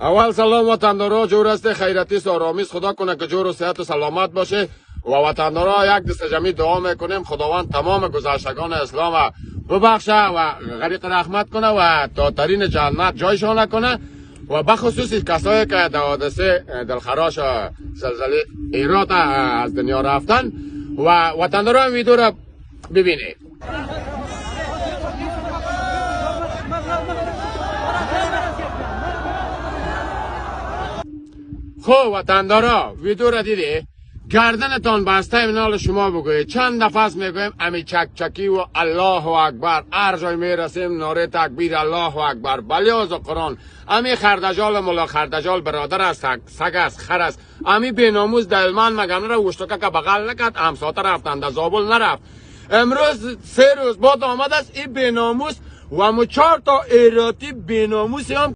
اول سلام وطندارا، جور است، خیرتی است، آرامیست. خدا کنه که جور و صحت و سلامت باشه و وطندارا یک دست جمعی دعا میکنیم خداوند تمام گذشتگان اسلام ببخشه و غریق رحمت کنه و تا ترین جنت جایشان کنه و بخصوص کسایی که در حادثه دلخراش زلزله هرات از دنیا رفتن و وطندارا این ویدیو را ببینید. خب وطندارا ویدیو را دیدی؟ گردنتان بسته منال شما بگوید. چند دفعه است میگویم امی چک چکی و الله اکبر، هر جای میرسیم ناره تکبیر الله اکبر. بلیاز قرآن امی خردجال ملا خردجال برادر است، سگ است، خر است. امی بیناموز دلمن مگن را وشتکه که بغل نکد همساته رفتند از زابل نرفت. امروز 3 روز بعد آمد است این بیناموس و مو 4 تا ایراتی بیناموسی هم